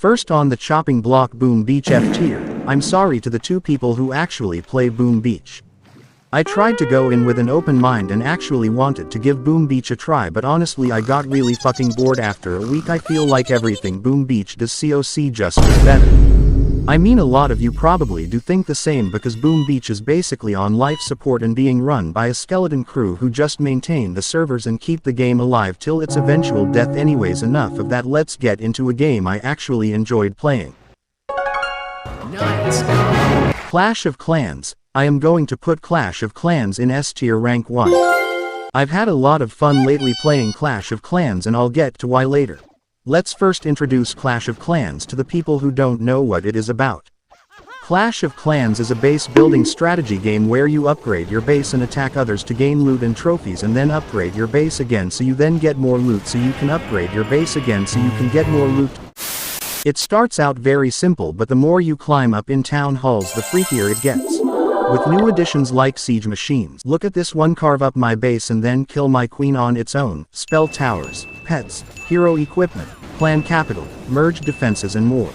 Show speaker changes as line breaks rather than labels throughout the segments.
First on the chopping block, Boom Beach F tier. I'm sorry to the two people who actually play Boom Beach. I tried to go in with an open mind and actually wanted to give Boom Beach a try, but honestly I got really fucking bored after a week. I feel like everything Boom Beach does COC just is better. I mean, a lot of you probably do think the same, because Boom Beach is basically on life support and being run by a skeleton crew who just maintain the servers and keep the game alive till its eventual death. Anyways, enough of that, let's get into a game I actually enjoyed playing.
Nice.
Clash of Clans. I am going to put Clash of Clans in S tier rank 1. I've had a lot of fun lately playing Clash of Clans, and I'll get to why later. Let's first introduce Clash of Clans to the people who don't know what it is about. Clash of Clans is a base building strategy game where you upgrade your base and attack others to gain loot and trophies, and then upgrade your base again so you then get more loot, so you can upgrade your base again so you can get more loot. It starts out very simple, but the more you climb up in town halls the freakier it gets. With new additions like siege machines. Look at this one: carve up my base and then kill my queen on its own, spell towers, pets, hero equipment, clan capital, merge defenses and more.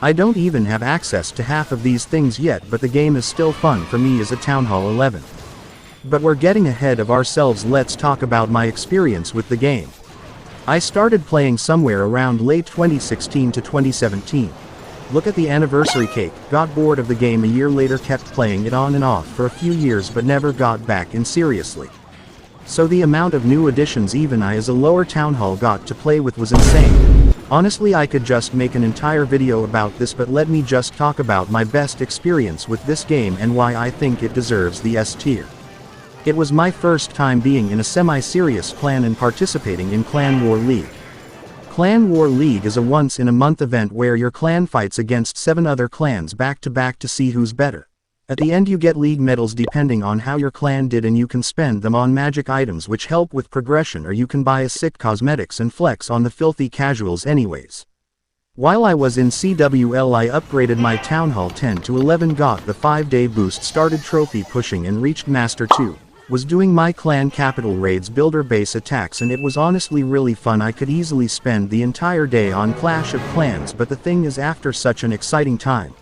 I don't even have access to half of these things yet, but the game is still fun for me as a Town Hall 11. But we're getting ahead of ourselves. Let's talk about my experience with the game. I started playing somewhere around late 2016 to 2017. Look at the anniversary cake. Got bored of the game a year later, kept playing it on and off for a few years but never got back in seriously. So the amount of new additions even I as a lower town hall got to play with was insane. Honestly, I could just make an entire video about this, but let me just talk about my best experience with this game and why I think it deserves the S tier. It was my first time being in a semi-serious clan and participating in Clan War League. Clan War League is a once-in-a-month event where your clan fights against 7 other clans back-to-back to see who's better. At the end you get league medals depending on how your clan did, and you can spend them on magic items which help with progression, or you can buy a sick cosmetics and flex on the filthy casuals. Anyways, while I was in CWL I upgraded my Town Hall 10 to 11, got the 5-day boost, started trophy pushing and reached Master 2. Was doing my clan capital raids, builder base attacks, and it was honestly really fun. I could easily spend the entire day on Clash of Clans, but the thing is, after such an exciting time,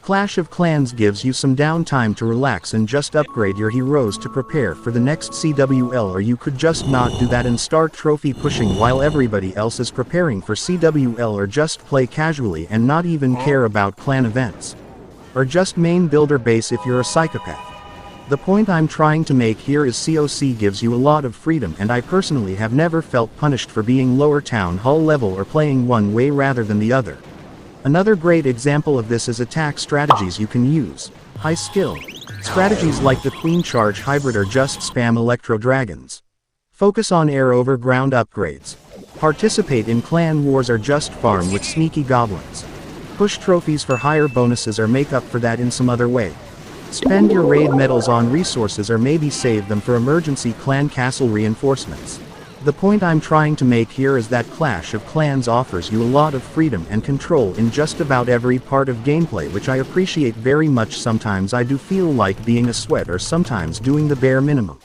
Clash of Clans gives you some downtime to relax and just upgrade your heroes to prepare for the next CWL, or you could just not do that and start trophy pushing while everybody else is preparing for CWL, or just play casually and not even care about clan events. Or just main builder base if you're a psychopath. The point I'm trying to make here is COC gives you a lot of freedom, and I personally have never felt punished for being lower town hall level or playing one way rather than the other. Another great example of this is attack strategies you can use. High skill strategies like the Queen Charge Hybrid, or just spam Electro Dragons. Focus on air over ground upgrades. Participate in clan wars, or just farm with sneaky goblins. Push trophies for higher bonuses, or make up for that in some other way. Spend your raid medals on resources, or maybe save them for emergency clan castle reinforcements. The point I'm trying to make here is that Clash of Clans offers you a lot of freedom and control in just about every part of gameplay, which I appreciate very much. Sometimes I do feel like being a sweat, or sometimes doing the bare minimum.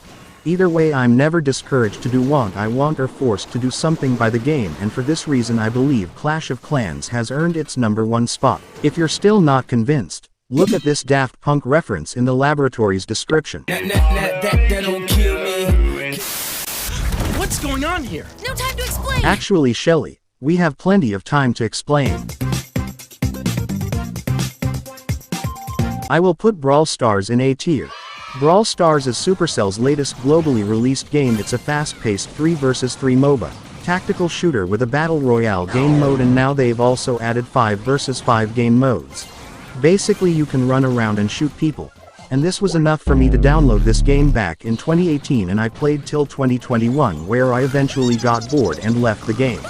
Either way, I'm never discouraged to do what I want or forced to do something by the game, and for this reason I believe Clash of Clans has earned its #1 spot. If you're still not convinced, look at this Daft Punk reference in the laboratory's description.
That don't kill me. What's going on here?
No time to explain!
Actually, Shelly, we have plenty of time to explain. I will put Brawl Stars in A tier. Brawl Stars is Supercell's latest globally released game. It's a fast-paced 3 vs 3 MOBA tactical shooter with a battle royale game mode, and now they've also added 5 vs 5 game modes. Basically you can run around and shoot people. And this was enough for me to download this game back in 2018, and I played till 2021, where I eventually got bored and left the game.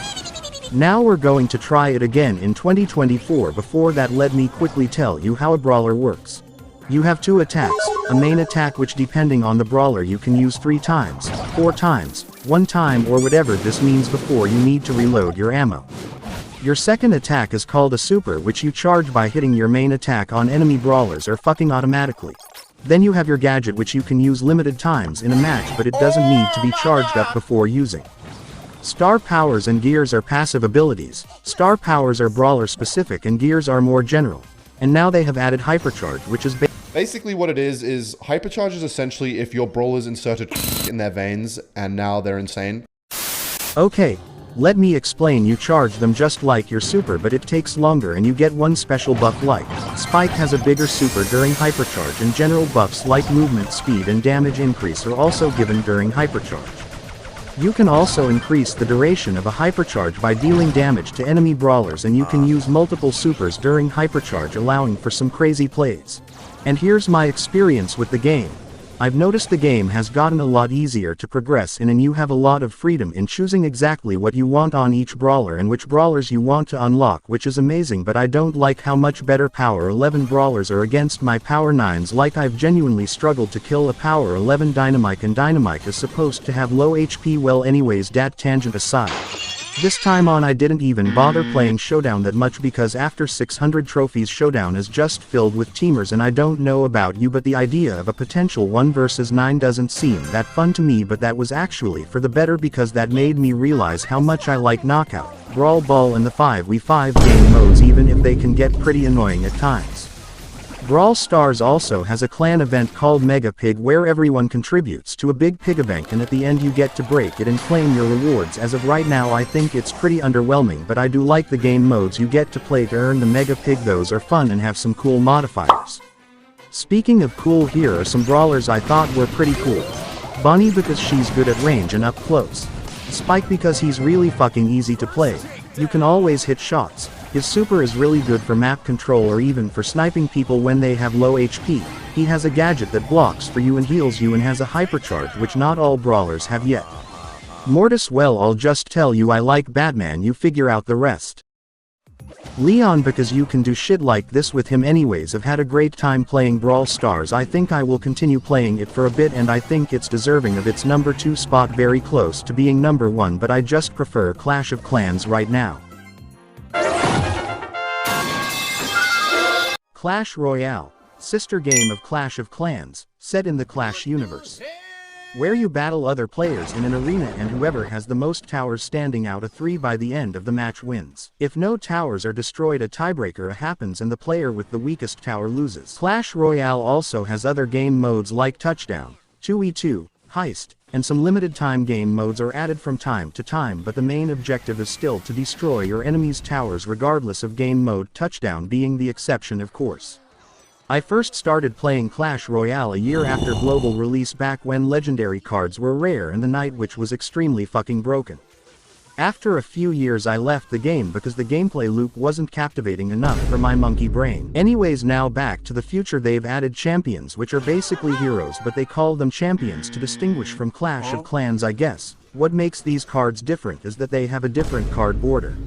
Now we're going to try it again in 2024. Before that, let me quickly tell you how a brawler works. You have 2 attacks, a main attack which depending on the brawler you can use 3 times, 4 times, 1 time, or whatever this means before you need to reload your ammo. Your second attack is called a super, which you charge by hitting your main attack on enemy brawlers or fucking automatically. Then you have your gadget, which you can use limited times in a match, but it doesn't need to be charged up before using. Star powers and gears are passive abilities. Star powers are brawler specific and gears are more general. And now they have added hypercharge, which is
basically what it is hypercharge is essentially if your brawlers inserted in their veins and now they're insane.
Okay, let me explain. You charge them just like your super, but it takes longer and you get one special buff like Spike has a bigger super during hypercharge, and general buffs like movement speed and damage increase are also given during hypercharge. You can also increase the duration of a hypercharge by dealing damage to enemy brawlers, and you can use multiple supers during hypercharge, allowing for some crazy plays. And here's my experience with the game. I've noticed the game has gotten a lot easier to progress in, and you have a lot of freedom in choosing exactly what you want on each brawler and which brawlers you want to unlock, which is amazing. But I don't like how much better power 11 brawlers are against my power 9s. Like, I've genuinely struggled to kill a power 11 Dynamite, and Dynamite is supposed to have low HP. Well, anyways, dat tangent aside. This time on I didn't even bother playing Showdown that much, because after 600 trophies Showdown is just filled with teamers, and I don't know about you, but the idea of a potential 1 versus 9 doesn't seem that fun to me. But that was actually for the better, because that made me realize how much I like Knockout, Brawl Ball and the 5v5 game modes, even if they can get pretty annoying at times. Brawl Stars also has a clan event called Mega Pig, where everyone contributes to a big pigabank, and at the end you get to break it and claim your rewards. As of right now I think it's pretty underwhelming, but I do like the game modes you get to play to earn the Mega Pig. Those are fun and have some cool modifiers. Speaking of cool, here are some brawlers I thought were pretty cool. Bonnie, because she's good at range and up close. Spike, because he's really fucking easy to play. You can always hit shots. His super is really good for map control or even for sniping people when they have low HP. He has a gadget that blocks for you and heals you, and has a hypercharge which not all brawlers have yet. Mortis, well, I'll just tell you I like Batman, you figure out the rest. Leon, because you can do shit like this with him. Anyways, I've had a great time playing Brawl Stars. I think I will continue playing it for a bit, and I think it's deserving of its number 2 spot, very close to being number 1, but I just prefer Clash of Clans right now. Clash Royale, sister game of Clash of Clans, set in the Clash universe, where you battle other players in an arena, and whoever has the most towers standing out of 3 by the end of the match wins. If no towers are destroyed, a tiebreaker happens and the player with the weakest tower loses. Clash Royale also has other game modes like Touchdown, 2v2, Heist, and some limited time game modes are added from time to time, but the main objective is still to destroy your enemy's towers regardless of game mode, Touchdown being the exception, of course. I first started playing Clash Royale a year after global release, back when legendary cards were rare and the Night Witch was extremely fucking broken. After a few years I left the game because the gameplay loop wasn't captivating enough for my monkey brain. Anyways, now back to the future. They've added champions, which are basically heroes, but they call them champions to distinguish from Clash of Clans, I guess. What makes these cards different is that they have a different card border.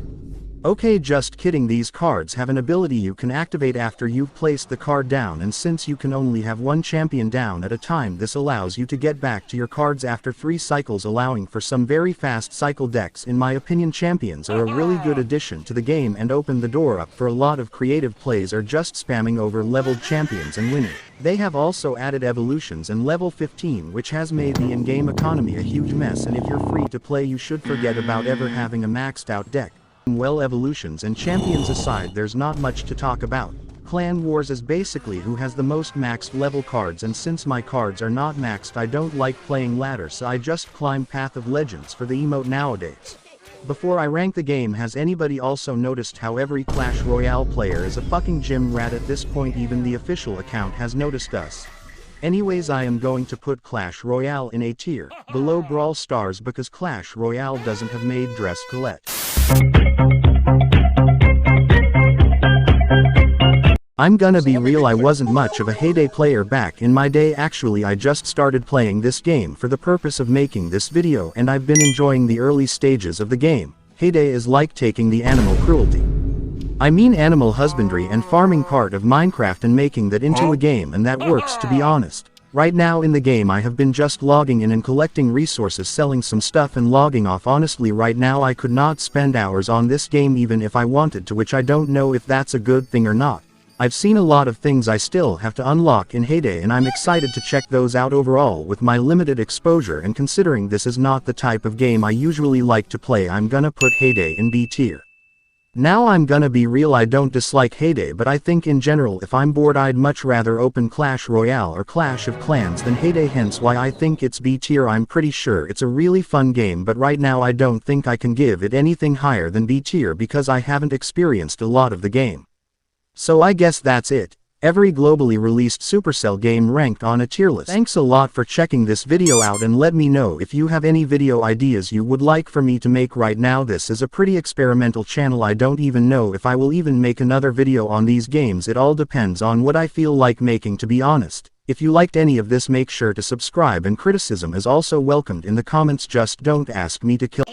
Okay, just kidding, these cards have an ability you can activate after you've placed the card down, and since you can only have one champion down at a time, this allows you to get back to your cards after 3 cycles, allowing for some very fast cycle decks. In my opinion, champions are a really good addition to the game and open the door up for a lot of creative plays, or just spamming over leveled champions and winning. They have also added evolutions and level 15, which has made the in-game economy a huge mess, and if you're free to play you should forget about ever having a maxed out deck. Well, evolutions and champions aside, there's not much to talk about. Clan Wars is basically who has the most maxed level cards, and since my cards are not maxed I don't like playing ladder, so I just climb Path of Legends for the emote nowadays. Before I rank the game, has anybody also noticed how every Clash Royale player is a fucking gym rat at this point? Even the official account has noticed us. Anyways, I am going to put Clash Royale in a tier below Brawl Stars because Clash Royale doesn't have made Dress Colette. I'm gonna be real, I wasn't much of a Heyday player back in my day. Actually, I just started playing this game for the purpose of making this video, and I've been enjoying the early stages of the game. Heyday is like taking the animal cruelty, I mean animal husbandry and farming part of Minecraft, and making that into a game, and that works, to be honest. Right now in the game I have been just logging in and collecting resources, selling some stuff and logging off. Honestly, right now I could not spend hours on this game even if I wanted to, which I don't know if that's a good thing or not. I've seen a lot of things I still have to unlock in Heyday and I'm excited to check those out overall. With my limited exposure and considering this is not the type of game I usually like to play, I'm gonna put Heyday in B tier. Now I'm gonna be real, I don't dislike Heyday, but I think in general if I'm bored I'd much rather open Clash Royale or Clash of Clans than Heyday, hence why I think it's B tier. I'm pretty sure it's a really fun game, but right now I don't think I can give it anything higher than B tier because I haven't experienced a lot of the game. So I guess that's it. Every globally released Supercell game ranked on a tier list. Thanks a lot for checking this video out and let me know if you have any video ideas you would like for me to make. Right now this is a pretty experimental channel. I don't even know if I will even make another video on these games. It all depends on what I feel like making, to be honest. If you liked any of this, make sure to subscribe, and criticism is also welcomed in the comments. Just don't ask me to kill